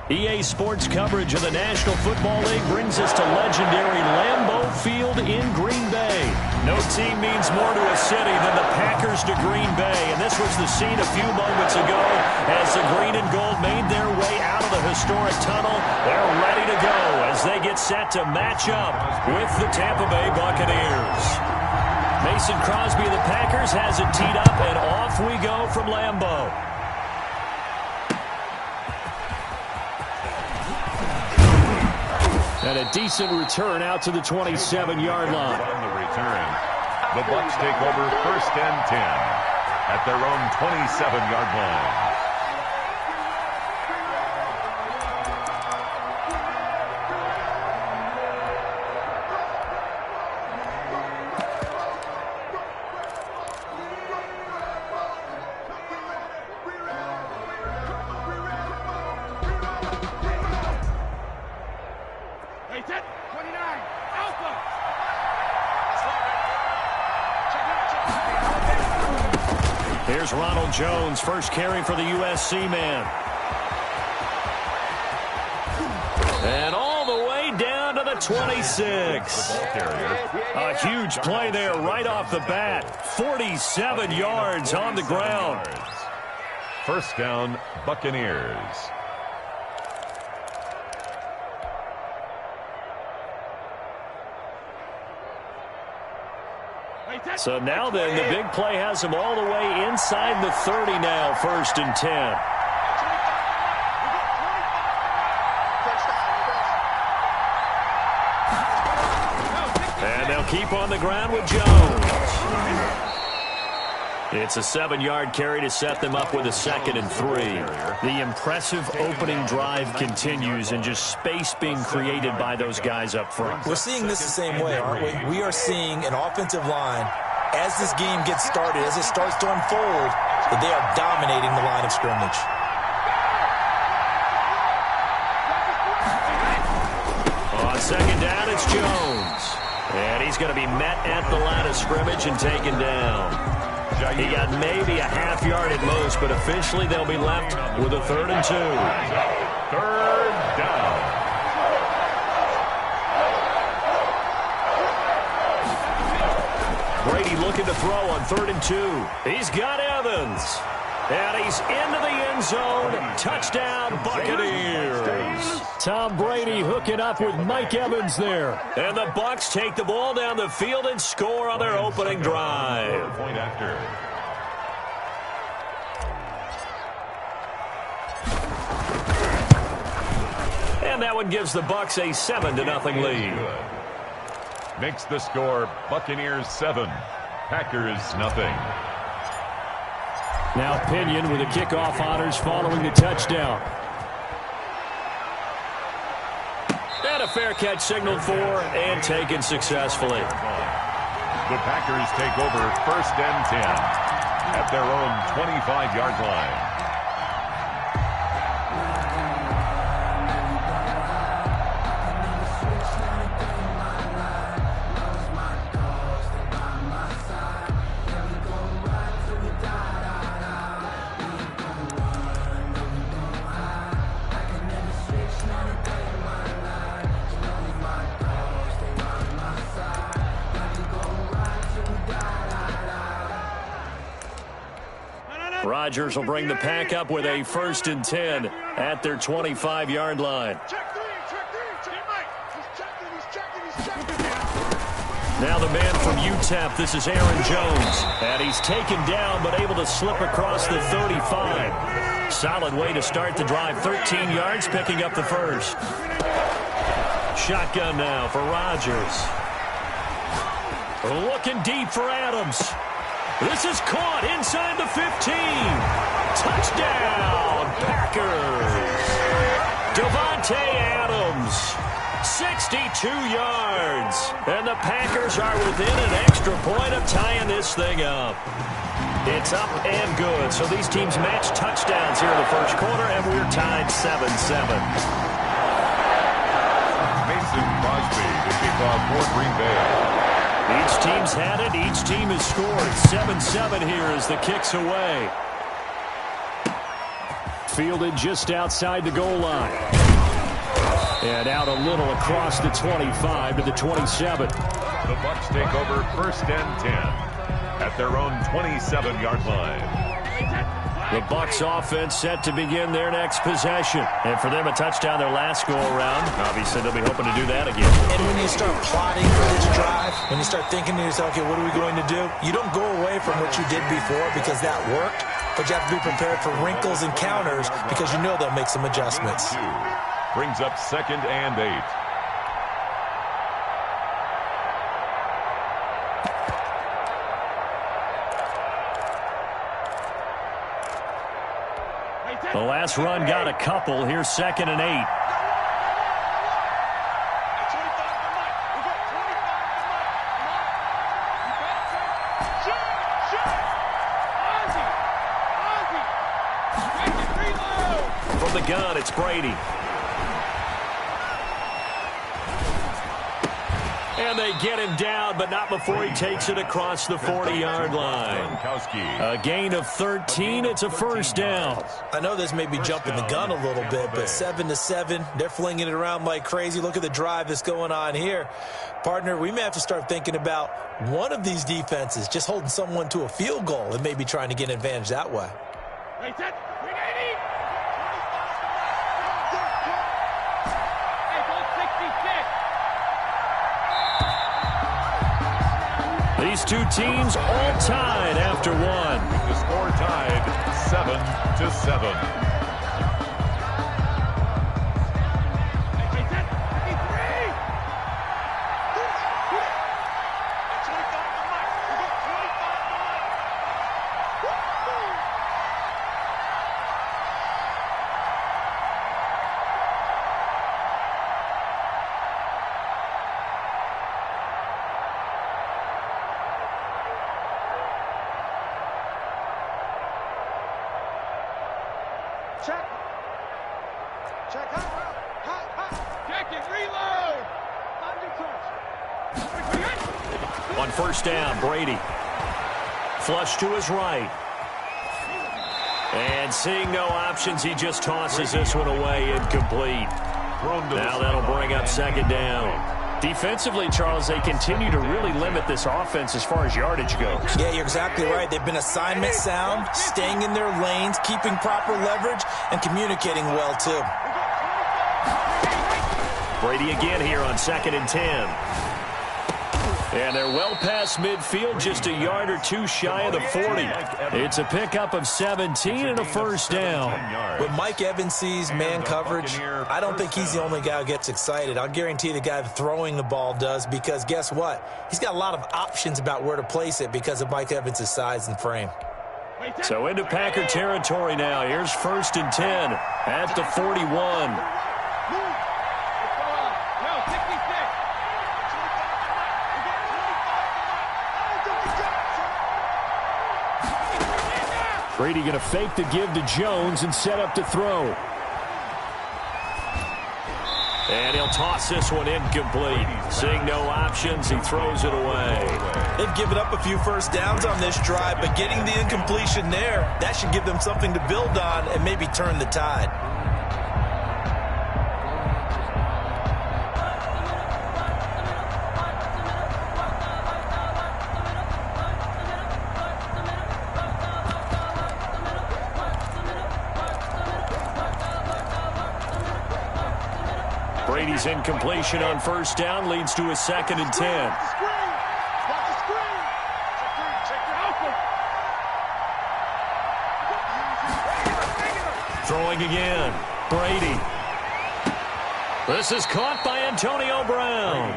EA Sports coverage of the National Football League brings us to legendary Lambeau Field in Green Bay. No team means more to a city than the Packers to Green Bay, and this was the scene a few moments ago as the green and gold made their way out of the historic tunnel. They're ready to go as they get set to match up with the Tampa Bay Buccaneers. Mason Crosby of the Packers has it teed up, and off we go from Lambeau. And a decent return out to the 27-yard line. On the return, the Bucs take over 1st and 10 at their own 27-yard line. Here's Ronald Jones, first carry for the USC man. And all the way down to the 26. A huge play there right off the bat. 47 yards on the ground. 1st down, Buccaneers. So now then, the big play has them all the way inside the 30 now, 1st and 10. And they'll keep on the ground with Jones. It's a 7-yard carry to set them up with a 2nd and 3. The impressive opening drive continues, and just space being created by those guys up front. We're seeing this the same way, aren't we? We are seeing an offensive line, as this game gets started, as it starts to unfold, that they are dominating the line of scrimmage. On 2nd down, it's Jones. And he's going to be met at the line of scrimmage and taken down. He got maybe a half yard at most, but officially they'll be left with a 3rd and 2. 3rd down. Brady looking to throw on 3rd and 2. He's got Evans. And he's into the end zone. Touchdown, Buccaneers. Tom Brady hooking up with Mike Evans there. And the Bucs take the ball down the field and score on their opening drive. Point after. And that one gives the Bucs a 7-0 lead. Makes the score Buccaneers 7, Packers nothing. Now Pinion with the kickoff honors following the touchdown. And a fair catch signaled for and taken successfully. The Packers take over 1st and 10 at their own 25-yard line. Rodgers will bring the pack up with a 1st and 10 at their 25-yard line. Now the man from UTEP, this is Aaron Jones. And he's taken down but able to slip across the 35. Solid way to start the drive. 13 yards, picking up the 1st. Shotgun now for Rodgers. Looking deep for Adams. This is caught inside the 15. Touchdown, Packers. Davante Adams, 62 yards. And the Packers are within an extra point of tying this thing up. It's up and good. So these teams match touchdowns here in the 1st quarter, and we're tied 7-7. Mason Crosby to kick off for Green Bay. Each team's had it. Each team has scored. 7-7 here as the kick's away. Fielded just outside the goal line. And out a little across the 25 to the 27. The Bucs take over 1st and 10 at their own 27-yard line. The Bucs offense set to begin their next possession. And for them, a touchdown their last go-around. Obviously, they'll be hoping to do that again. And when you start plotting for this drive, when you start thinking to yourself, okay, what are we going to do? You don't go away from what you did before because that worked, but you have to be prepared for wrinkles and counters because you know they'll make some adjustments. Brings up 2nd and 8. The last run got a couple. Here's 2nd and 8. From the gun, it's Brady. And they get him down, but not before he takes it across the 40-yard line. A gain of 13. It's a first down. I know this may be jumping the gun a little bit, but 7-7, they're flinging it around like crazy. Look at the drive that's going on here. Partner, we may have to start thinking about one of these defenses just holding someone to a field goal and maybe trying to get an advantage that way. These two teams all tied after one. The score tied 7-7. On first down, Brady. Flush to his right. And seeing no options, he just tosses this one away, incomplete. Now that'll bring up 2nd down. Defensively, Charles, they continue to really limit this offense as far as yardage goes. Yeah, you're exactly right. They've been assignment sound, staying in their lanes, keeping proper leverage, and communicating well, too. Brady again here on 2nd and 10. And they're well past midfield, just a yard or two shy of the 40. It's a pickup of 17 and a first down. When Mike Evans sees man coverage, I don't think he's the only guy who gets excited. I'll guarantee the guy throwing the ball does, because guess what? He's got a lot of options about where to place it because of Mike Evans' size and frame. So into Packer territory now. Here's 1st and 10 at the 41. Brady going to fake the give to Jones and set up to throw. And he'll toss this one incomplete. Seeing no options, he throws it away. They've given up a few first downs on this drive, but getting the incompletion there, that should give them something to build on and maybe turn the tide. Brady's incompletion on first down leads to a 2nd and 10. Throwing again. Brady. This is caught by Antonio Brown.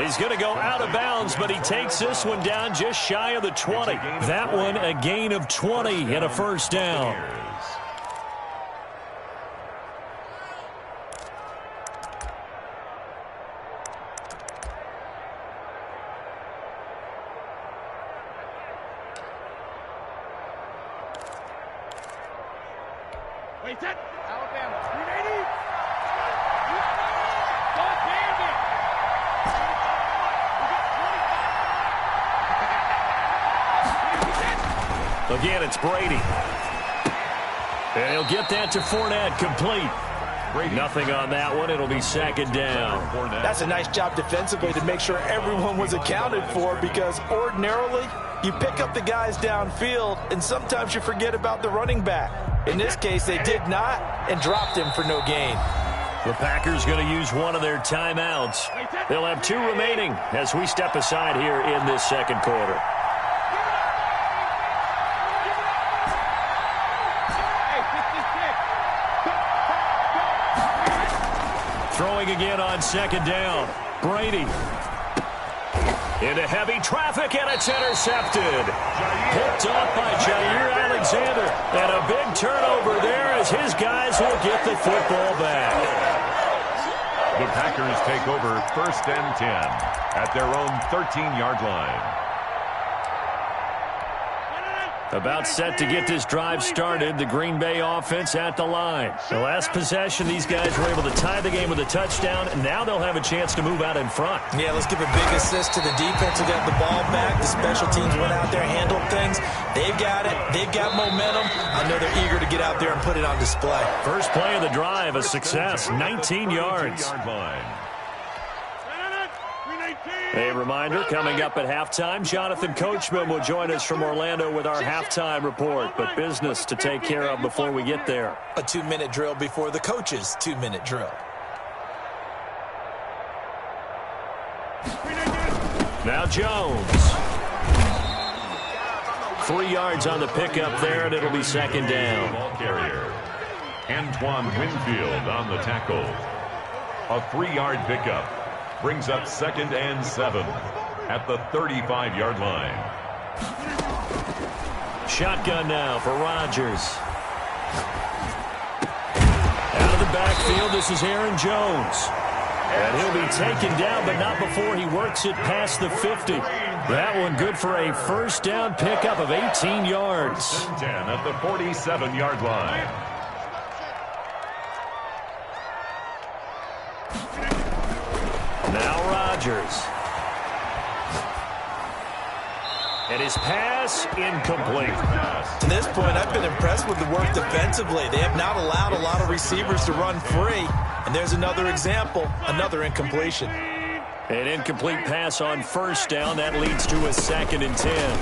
He's going to go out of bounds, but he takes this one down just shy of the 20. That one a gain of 20 and a first down. Wait, set. Alabama. 380. God damn it. Again, it's Brady. And he'll get that to Fournette, complete. Nothing on that one. It'll be second down. That's a nice job defensively to make sure everyone was accounted for, because ordinarily you pick up the guys downfield and sometimes you forget about the running back. In this case, they did not and dropped him for no gain. The Packers going to use one of their timeouts. They'll have 2 remaining as we step aside here in this second quarter. Throwing again on second down. Brady. Into heavy traffic, and it's intercepted. Picked off by Jair Alexander. And a big turnover there as his guys will get the football back. The Packers take over 1st and 10 at their own 13-yard line. About set to get this drive started. The Green Bay offense at the line. The last possession, these guys were able to tie the game with a touchdown, and now they'll have a chance to move out in front. Yeah, let's give a big assist to the defense who got the ball back. The special teams went out there, handled things. They've got it. They've got momentum. I know they're eager to get out there and put it on display. First play of the drive, a success, 19 yards. A reminder, coming up at halftime, Jonathan Coachman will join us from Orlando with our halftime report, but business to take care of before we get there. A 2-minute drill before the coach's 2-minute drill. Now Jones. 3 yards on the pickup there, and it'll be second down. Ball carrier. Antoine Winfield on the tackle. A 3-yard pickup. Brings up 2nd and 7 at the 35-yard line. Shotgun now for Rodgers. Out of the backfield, this is Aaron Jones. And he'll be taken down, but not before he works it past the 50. That one good for a first down pickup of 18 yards. 10 at the 47-yard line. Now Rodgers. And his pass incomplete. To this point, I've been impressed with the work defensively. They have not allowed a lot of receivers to run free. And there's another example, another incompletion. An incomplete pass on first down. That leads to a 2nd and 10.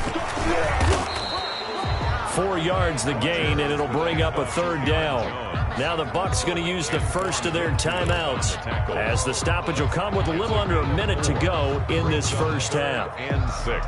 4 yards the gain, and it'll bring up a 3rd down. Now the Bucs going to use the first of their timeouts, as the stoppage will come with a little under a minute to go in this first half. And 6.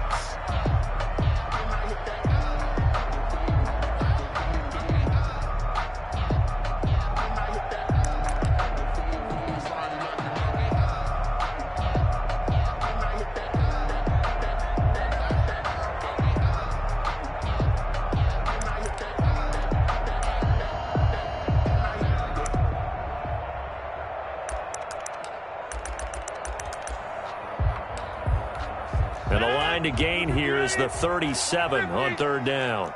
And the line to gain here is the 37 on 3rd down.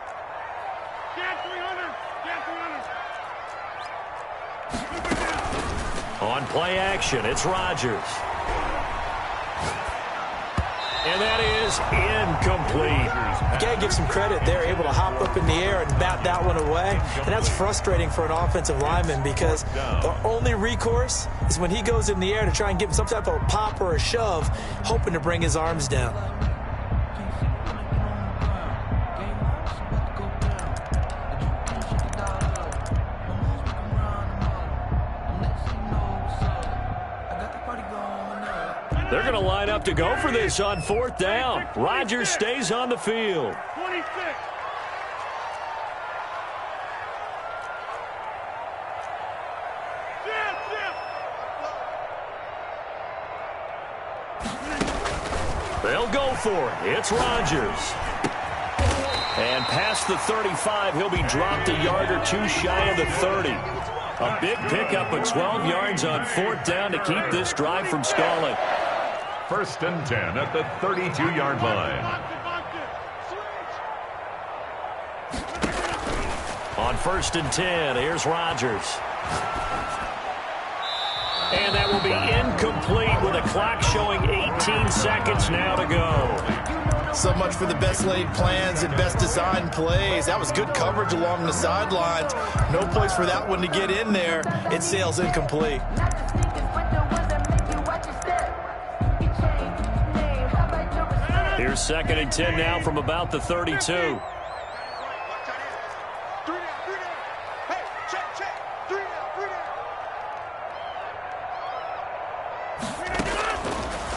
On play action, it's Rodgers. And that is incomplete. You got to give some credit. They're able to hop up in the air and bat that one away. And that's frustrating for an offensive lineman, because the only recourse is when he goes in the air to try and give him some type of a pop or a shove, hoping to bring his arms down. They're going to line up to go for this on 4th down. Rodgers stays on the field. 26. They'll go for it. It's Rodgers. And past the 35, he'll be dropped a yard or two shy of the 30. A big pickup of 12 yards on 4th down to keep this drive from stalling. 1st and 10 at the 32-yard line. On 1st and 10, here's Rodgers. And that will be incomplete with a clock showing 18 seconds now to go. So much for the best laid plans and best designed plays. That was good coverage along the sidelines. No place for that one to get in there. It sails incomplete. Here's 2nd and 10 now from about the 32.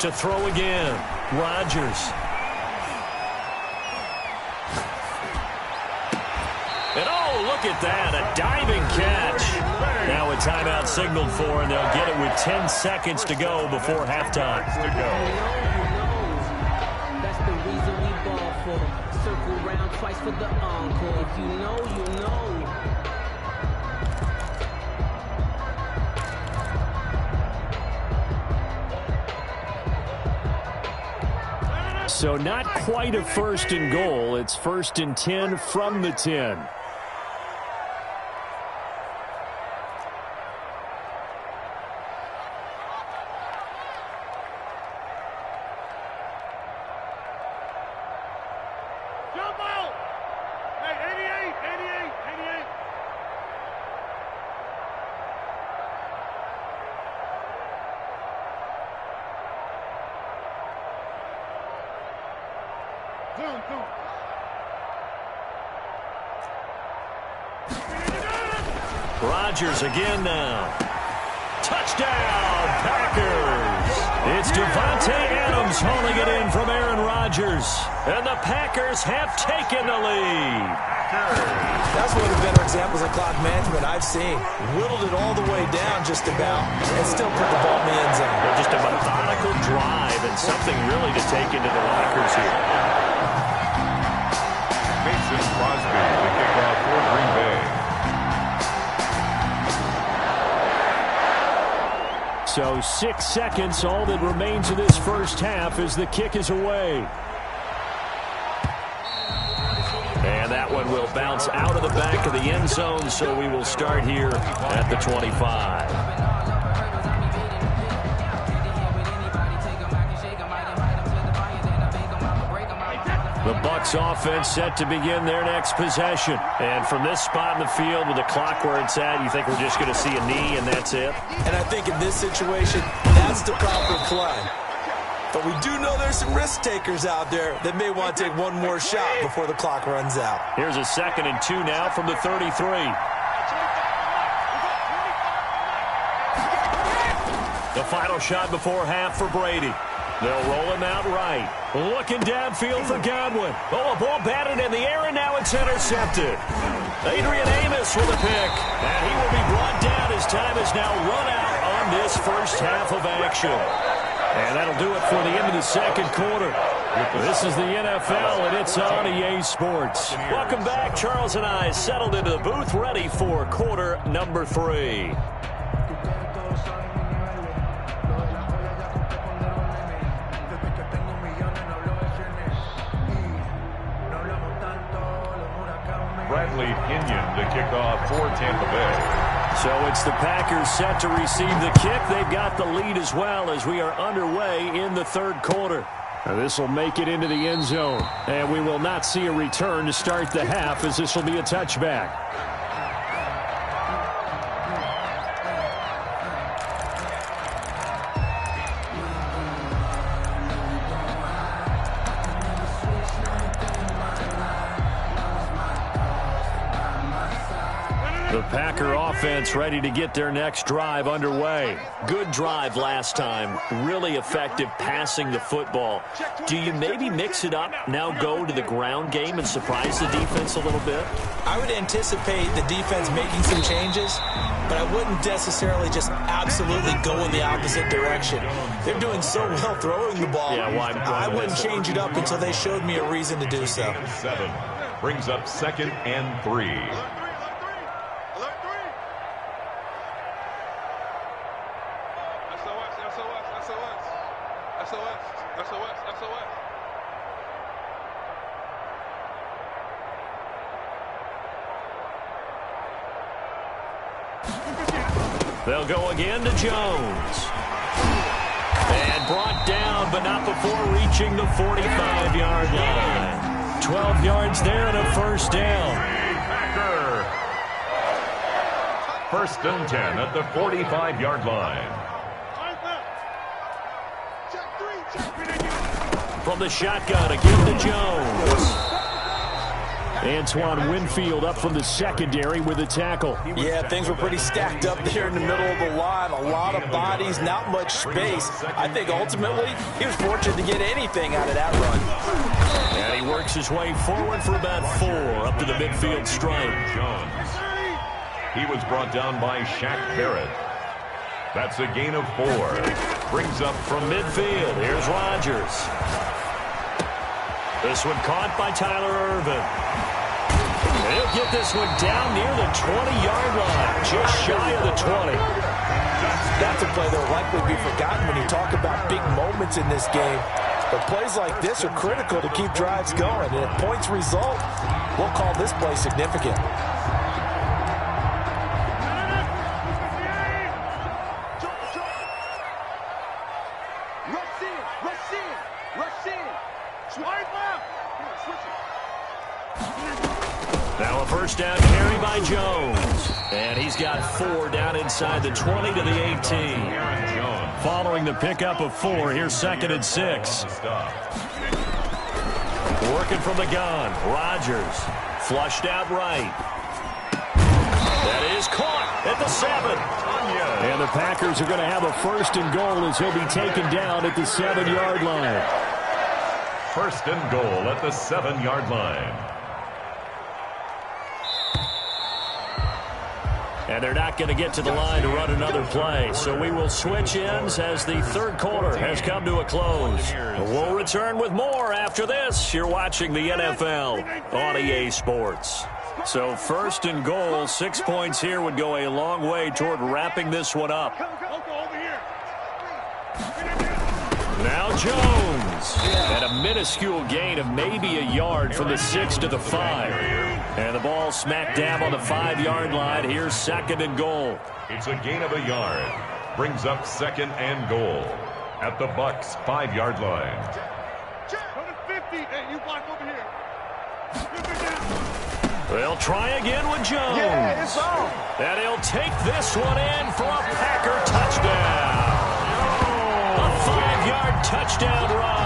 To throw again, Rodgers. And oh, look at that, a diving catch. Now a timeout signaled for, and they'll get it with 10 seconds to go before halftime. That's the reason we ball for. Circle round twice for the encore. If you know, you know. So not quite a 1st and goal. It's 1st and 10 from the 10. Rodgers again now. Touchdown, Packers. It's Devontae Adams hauling it in from Aaron Rodgers. And the Packers have taken the lead. That's one of the better examples of clock management I've seen. Whittled it all the way down just about and still put the ball in the end zone. Well, just a methodical drive and something really to take into the lockers here. Mason Crosby, the kickoff for Green Bay. So 6 seconds, all that remains of this first half as the kick is away. And that one will bounce out of the back of the end zone, so we will start here at the 25. The Bucs offense set to begin their next possession. And from this spot in the field with the clock where it's at, you think we're just going to see a knee and that's it? And I think in this situation, that's the proper play. But we do know there's some risk takers out there that may want to take one more shot before the clock runs out. Here's a 2nd and 2 now from the 33. The final shot before half for Brady. They'll roll him out right. Looking downfield for Godwin. Oh, a ball batted in the air, and now it's intercepted. Adrian Amos with a pick. And he will be brought down. His time is now run out on this first half of action. And that'll do it for the end of the second quarter. This is the NFL, and it's on EA Sports. Welcome back. Charles and I settled into the booth, ready for quarter number 3. Bradley Pinion, the kickoff for Tampa Bay. So it's the Packers set to receive the kick. They've got the lead as well as we are underway in the third quarter. Now this will make it into the end zone. And we will not see a return to start the half, as this will be a touchback. The Packer offense ready to get their next drive underway. Good drive last time. Really effective passing the football. Do you maybe mix it up, now go to the ground game and surprise the defense a little bit? I would anticipate the defense making some changes, but I wouldn't necessarily just absolutely go in the opposite direction. They're doing so well throwing the ball. Yeah, I wouldn't change it up until they showed me a reason to do so. 7 brings up 2nd and 3. They'll go again to Jones. And brought down but not before reaching the 45-yard line. 12 yards there and a first down. Packer. First and 10 at the 45-yard line. From the shotgun, a give to Jones. Antoine Winfield up from the secondary with a tackle. Yeah, things were pretty stacked up there in the middle of the line. A lot of bodies, not much space. I think ultimately he was fortunate to get anything out of that run. And he works his way forward for about 4 up to the midfield stripe. Jones. He was brought down by Shaq Barrett. That's a gain of 4. Brings up from midfield. Here's Rodgers. This one caught by Tyler Ervin. And he'll get this one down near the 20-yard line, just shy of the 20. That's a play that will likely be forgotten when you talk about big moments in this game. But plays like this are critical to keep drives going. And if points result, we'll call this play significant. Now a first down carry by Jones. And he's got 4 down inside the 20 to the 18. Following the pickup of 4, here's 2nd and 6. Working from the gun. Rodgers flushed out right. That is caught at the 7. And the Packers are going to have a first and goal as he'll be taken down at the 7-yard line. First and goal at the 7-yard line. And they're not going to get to the line to run another play. So we will switch ends as the third quarter has come to a close. We'll return with more after this. You're watching the NFL on EA Sports. So first and goal, 6 points here would go a long way toward wrapping this one up. Now Jones. And a minuscule gain of maybe a yard from the 6 to the 5. And the ball smack dab on the 5-yard line. Here's 2nd and goal. It's a gain of a yard. Brings up 2nd and goal at the Bucs 5-yard line. They'll try again with Jones. Yeah, it's on. And he'll take this one in for a Packer touchdown. A 5-yard touchdown run.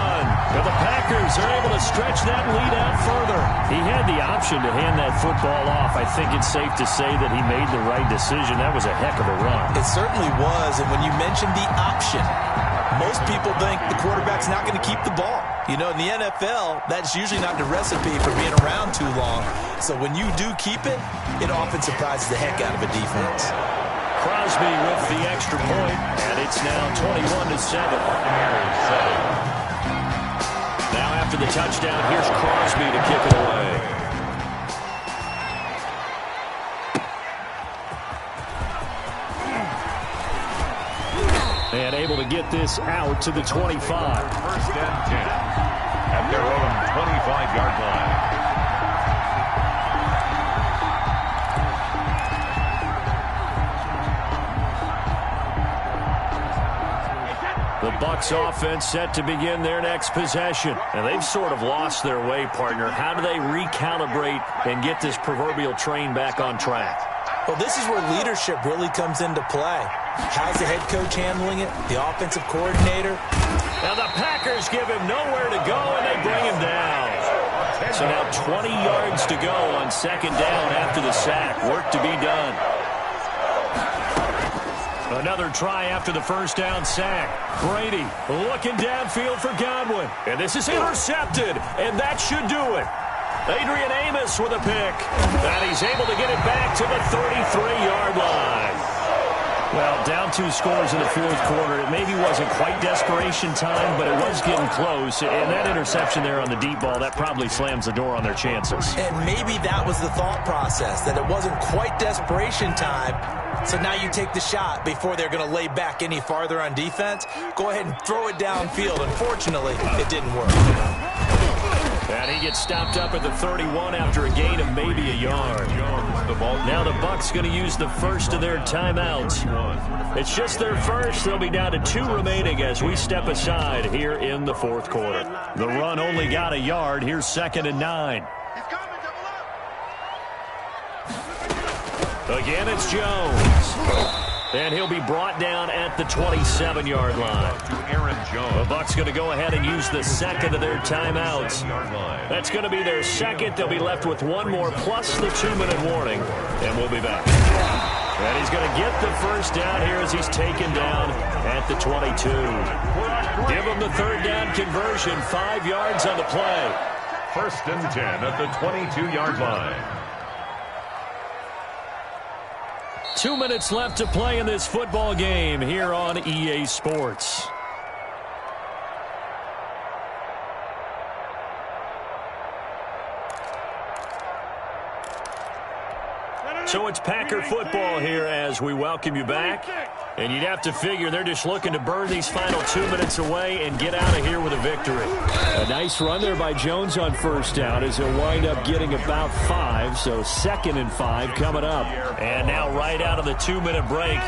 And the Packers are able to stretch that lead out further. He had the option to hand that football off. I think it's safe to say that he made the right decision. That was a heck of a run. It certainly was. And when you mentioned the option, most people think the quarterback's not going to keep the ball. You know, in the NFL, that's usually not the recipe for being around too long. So when you do keep it, it often surprises the heck out of a defense. Crosby with the extra point, and it's now 21-7. Now after the touchdown, here's Crosby to kick it away. And able to get this out to the 25. First and 10 at their own 25-yard line. The Bucs offense set to begin their next possession. And they've sort of lost their way, partner. How do they recalibrate and get this proverbial train back on track? Well, this is where leadership really comes into play. How's the head coach handling it? The offensive coordinator? Now the Packers give him nowhere to go, and they bring him down. So now 20 yards to go on 2nd down after the sack. Work to be done. Another try after the first down sack. Brady looking downfield for Godwin. And this is intercepted, and that should do it. Adrian Amos with a pick. And he's able to get it back to the 33-yard line. Well, down 2 scores in the 4th quarter. It maybe wasn't quite desperation time, but it was getting close. And that interception there on the deep ball, that probably slams the door on their chances. And maybe that was the thought process, that it wasn't quite desperation time. So now you take the shot before they're going to lay back any farther on defense. Go ahead and throw it downfield. Unfortunately, it didn't work. And he gets stopped up at the 31 after a gain of maybe a yard. Now the Bucs going to use the first of their timeouts. It's just their first. They'll be down to 2 remaining as we step aside here in the fourth quarter. The run only got a yard. Here's 2nd and 9. Again, it's Jones. And he'll be brought down at the 27-yard line. The Bucs going to go ahead and use the second of their timeouts. That's going to be their second. They'll be left with one more plus the 2-minute warning. And we'll be back. And he's going to get the first down here as he's taken down at the 22. Give him the third down conversion. 5 yards on the play. 1st and 10 at the 22-yard line. 2 minutes left to play in this football game here on EA Sports. So it's Packer football here as we welcome you back. And you'd have to figure they're just looking to burn these final 2 minutes away and get out of here with a victory. A nice run there by Jones on first down as he'll wind up getting about 5. So 2nd and 5 coming up. And now right out of the 2-minute break,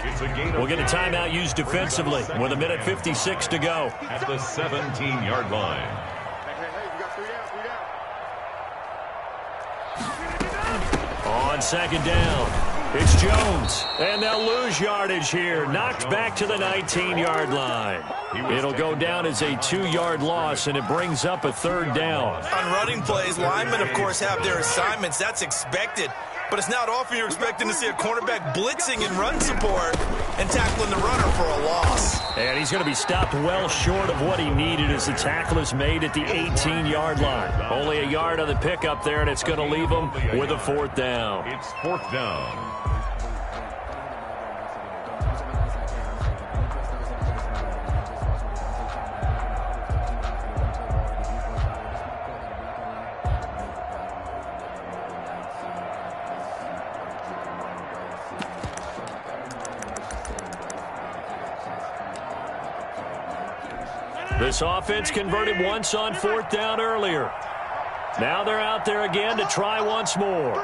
we'll get a timeout used defensively with 1:56 to go. At the 17-yard line. On 2nd down. It's Jones, and they'll lose yardage here. Knocked back to the 19-yard line. It'll go down as a 2-yard loss, and it brings up a 3rd down. On running plays, linemen, of course, have their assignments. That's expected. But it's not often you're expecting to see a cornerback blitzing in run support and tackling the runner for a loss. And he's going to be stopped well short of what he needed as the tackle is made at the 18-yard line. Only a yard on the pickup there, and it's going to leave him with a 4th down. It's 4th down. This offense converted once on 4th down earlier. Now they're out there again to try once more.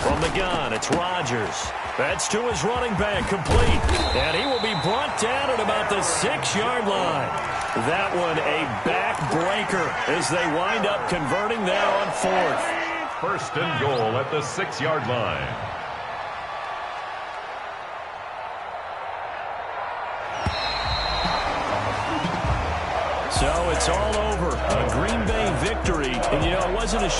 From the gun, it's Rodgers. That's to his running back, complete. And he will be brought down at about the 6-yard line. That one a backbreaker as they wind up converting there on 4th. 1st and goal at the 6-yard line. So it's all over. A Green Bay victory. And, you know, it wasn't a